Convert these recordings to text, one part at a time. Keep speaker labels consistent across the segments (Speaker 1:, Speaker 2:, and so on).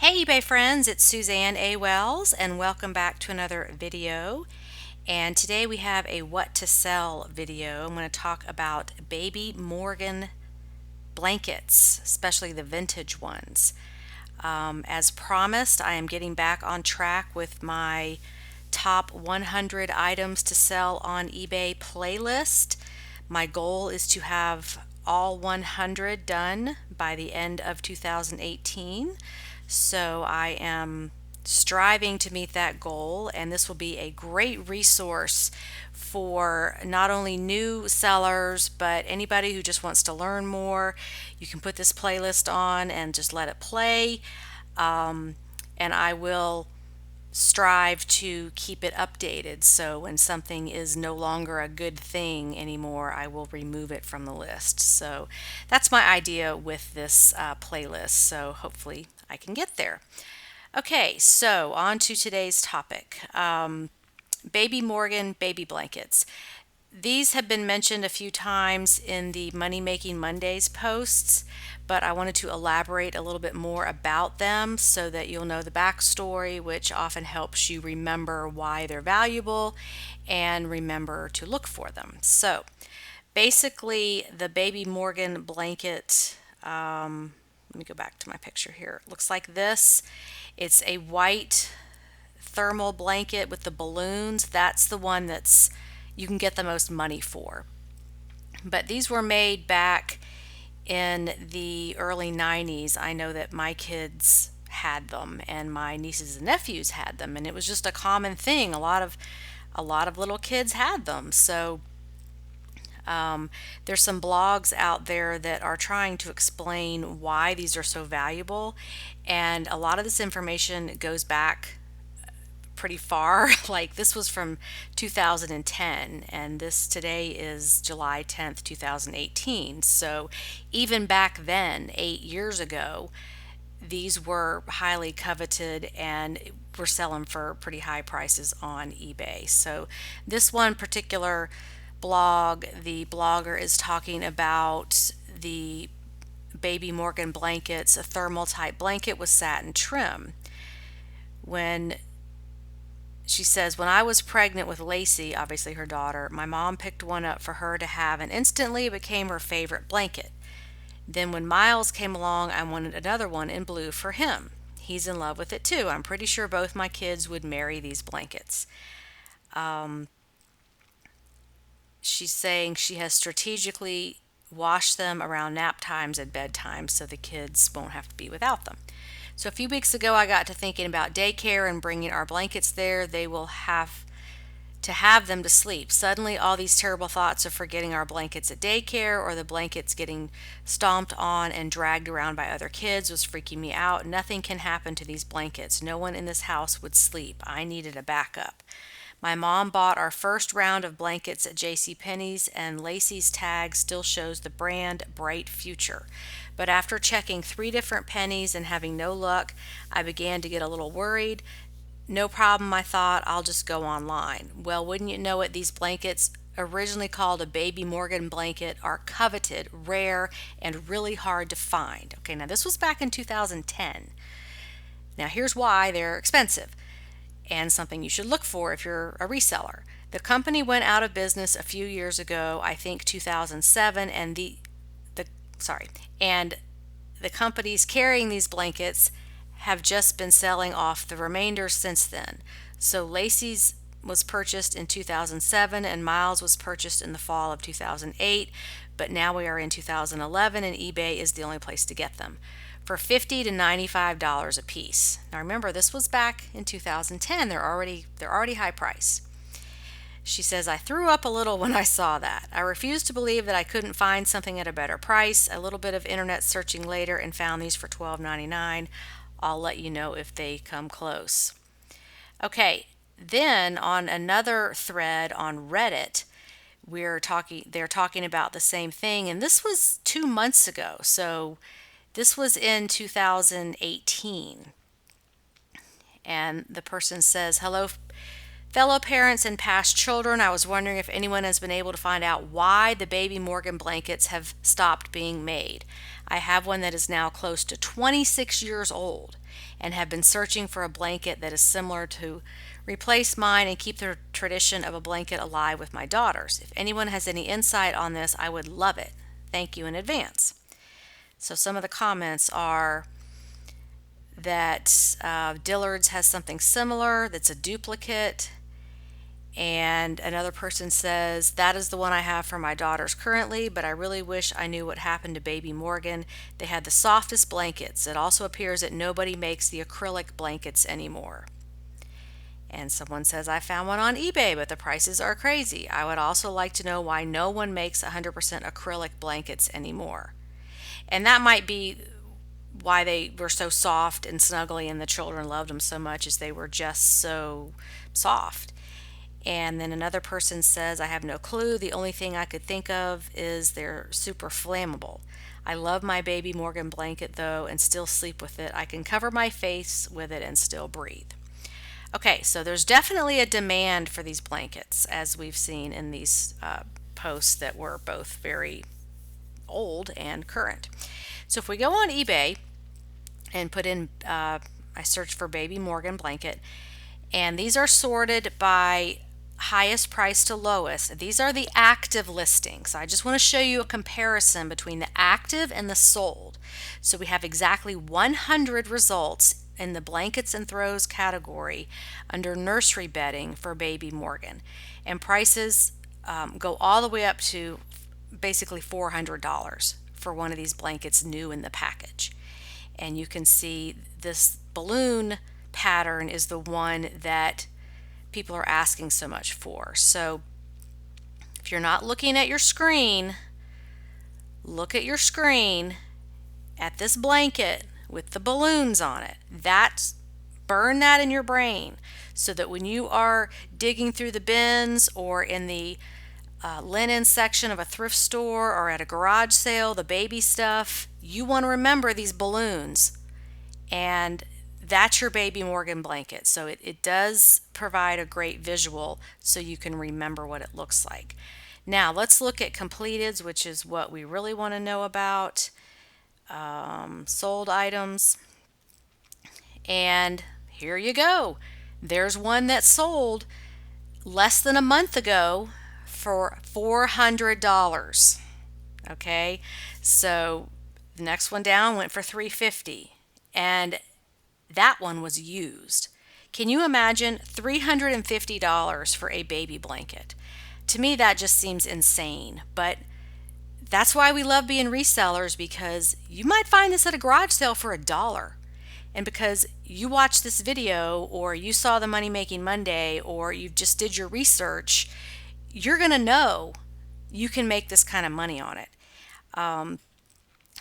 Speaker 1: Hey eBay friends, it's Suzanne A. Wells and welcome back to another video. And today we have a what to sell video. I'm going to talk about baby Morgan blankets, especially the vintage ones. As promised, I am getting back on track with my top 100 items to sell on eBay playlist. My goal is to have all 100 done by the end of 2018. So I am striving to meet that goal, and this will be a great resource for not only new sellers but anybody who just wants to learn more. You can put this playlist on and just let it play, and I will strive to keep it updated, so when something is no longer a good thing anymore, I will remove it from the list. So that's my idea with this playlist, so hopefully I can get there. Okay, so on to today's topic. Baby Morgan baby blankets. These have been mentioned a few times in the Money Making Mondays posts, but I wanted to elaborate a little bit more about them so that you'll know the backstory, which often helps you remember why they're valuable and remember to look for them. So, basically, the Baby Morgan blanket, let me go back to my picture here. It looks like this. It's a white thermal blanket with the balloons. That's the one that's you can get the most money for. But these were made back in the early 90s. I know that my kids had them and my nieces and nephews had them, and it was just a common thing. A lot of little kids had them. So there's some blogs out there that are trying to explain why these are so valuable, and a lot of this information goes back pretty far. Like this was from 2010, and this today is July 10th, 2018. So even back then, 8 years ago, these were highly coveted and were selling for pretty high prices on eBay. So this one particular blog, the blogger is talking about the Baby Morgan blankets, a thermal type blanket with satin trim. When She says, when I was pregnant with Lacey, obviously her daughter, my mom picked one up for her to have and instantly it became her favorite blanket. Then when Miles came along, I wanted another one in blue for him. He's in love with it too. I'm pretty sure both my kids would marry these blankets. She's saying she has strategically washed them around nap times and bedtime so the kids won't have to be without them. So a few weeks ago, I got to thinking about daycare and bringing our blankets there. They will have to have them to sleep. Suddenly, all these terrible thoughts of forgetting our blankets at daycare or the blankets getting stomped on and dragged around by other kids was freaking me out. Nothing can happen to these blankets. No one in this house would sleep. I needed a backup. My mom bought our first round of blankets at JCPenney's, and Lacey's tag still shows the brand Bright Future. But after checking 3 different pennies and having no luck, I began to get a little worried. No problem, I thought, I'll just go online. Well, wouldn't you know it, these blankets, originally called a Baby Morgan blanket, are coveted, rare, and really hard to find. Okay, now this was back in 2010. Now here's why they're expensive and something you should look for if you're a reseller. The company went out of business a few years ago, I think 2007, and and the companies carrying these blankets have just been selling off the remainder since then. So Lacey's was purchased in 2007 and Miles was purchased in the fall of 2008, but now we are in 2011 and eBay is the only place to get them for $50 to $95 a piece. Now remember, this was back in 2010. They're already high price. She says, I threw up a little when I saw that. I refused to believe that I couldn't find something at a better price. A little bit of internet searching later and found these for $12.99. I'll let you know if they come close. Okay, then on another thread on Reddit, they're talking about the same thing, and this was 2 months ago. So this was in 2018. And the person says, hello, fellow parents and past children. I was wondering if anyone has been able to find out why the Baby Morgan blankets have stopped being made. I have one that is now close to 26 years old and have been searching for a blanket that is similar to replace mine and keep the tradition of a blanket alive with my daughters. If anyone has any insight on this, I would love it. Thank you in advance. So some of the comments are that Dillard's has something similar that's a duplicate. And another person says, that is the one I have for my daughters currently, but I really wish I knew what happened to Baby Morgan. They had the softest blankets. It also appears that nobody makes the acrylic blankets anymore. And someone says, I found one on eBay, but the prices are crazy. I would also like to know why no one makes 100% acrylic blankets anymore. And that might be why they were so soft and snuggly and the children loved them so much, is they were just so soft. And then another person says, I have no clue. The only thing I could think of is they're super flammable. I love my Baby Morgan blanket though and still sleep with it. I can cover my face with it and still breathe. Okay, so there's definitely a demand for these blankets, as we've seen in these posts that were both very old and current. So if we go on eBay and put in, I search for Baby Morgan blanket, and these are sorted by highest price to lowest. These are the active listings. I just want to show you a comparison between the active and the sold. So we have exactly 100 results in the blankets and throws category under nursery bedding for Baby Morgan, and prices go all the way up to basically $400 for one of these blankets new in the package. And you can see this balloon pattern is the one that people are asking so much for. So if you're not looking at your screen, look at your screen at this blanket with the balloons on it. Burn that in your brain so that when you are digging through the bins or in the linen section of a thrift store or at a garage sale, the baby stuff, you want to remember these balloons, and that's your Baby Morgan blanket. So it does provide a great visual so you can remember what it looks like. Now let's look at completeds, which is what we really want to know about. Sold items, and here you go. There's one that sold less than a month ago for $400. Okay, so the next one down went for $350, and that one was used. Can you imagine $350 for a baby blanket? To me, that just seems insane, but that's why we love being resellers, because you might find this at a garage sale for $1. And because you watched this video, or you saw the Money Making Monday, or you just did your research, you're going to know you can make this kind of money on it.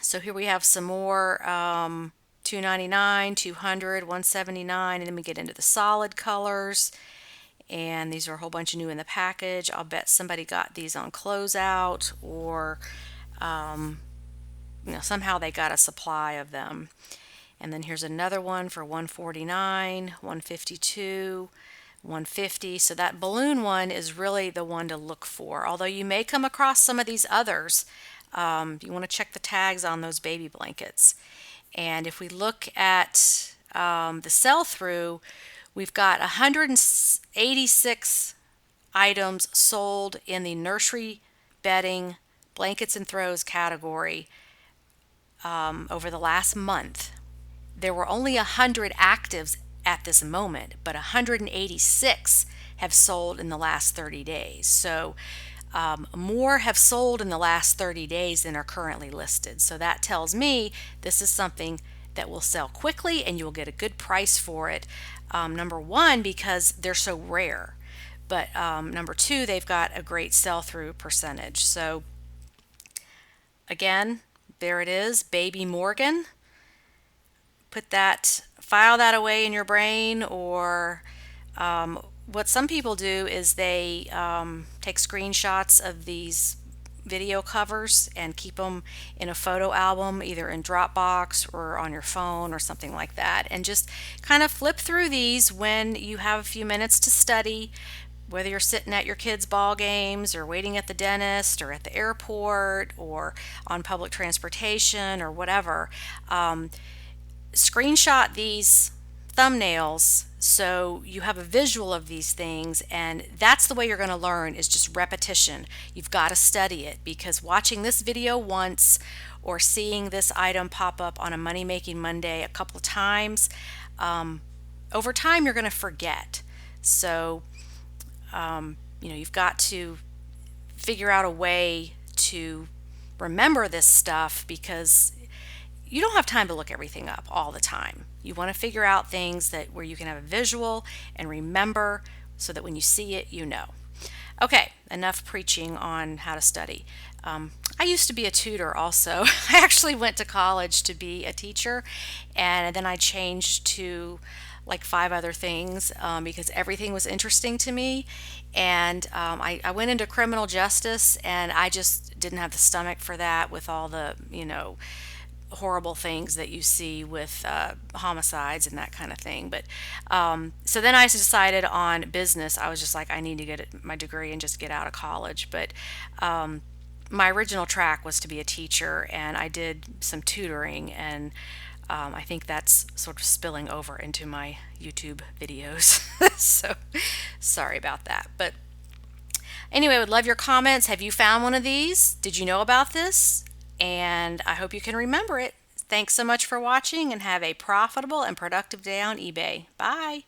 Speaker 1: So here we have some more $299, $200, $179, and then we get into the solid colors. And these are a whole bunch of new in the package. I'll bet somebody got these on closeout, or somehow they got a supply of them. And then here's another one for $149, $152, $150. So that balloon one is really the one to look for. Although you may come across some of these others, you want to check the tags on those baby blankets. And if we look at the sell-through, we've got 186 items sold in the nursery bedding, blankets and throws category over the last month. There were only 100 actives at this moment, but 186 have sold in the last 30 days. So more have sold in the last 30 days than are currently listed. So that tells me this is something that will sell quickly and you'll get a good price for it. Number one, because they're so rare, but number two, they've got a great sell-through percentage. So again, there it is, Baby Morgan. File that away in your brain, or what some people do is they take screenshots of these video covers and keep them in a photo album, either in Dropbox or on your phone or something like that, and just kind of flip through these when you have a few minutes to study. whether you're sitting at your kids' ball games or waiting at the dentist or at the airport or on public transportation or whatever, screenshot these thumbnails so you have a visual of these things, and that's the way you're going to learn, is just repetition. You've got to study it, because watching this video once or seeing this item pop up on a Money Making Monday a couple of times, over time you're going to forget. So you've got to figure out a way to remember this stuff, because you don't have time to look everything up all the time. You want to figure out things that where you can have a visual and remember, so that when you see it, you know. Okay, enough preaching on how to study. I used to be a tutor also. I actually went to college to be a teacher, and then I changed to like 5 other things, because everything was interesting to me. And I went into criminal justice, and I just didn't have the stomach for that, with all the, horrible things that you see with homicides and that kind of thing. But so then I decided on business. I was just like, I need to get my degree and just get out of college. But my original track was to be a teacher, and I did some tutoring, and I think that's sort of spilling over into my YouTube videos. So sorry about that. But anyway, I would love your comments. Have you found one of these? Did you know about this? And I hope you can remember it. Thanks so much for watching, and have a profitable and productive day on eBay. Bye.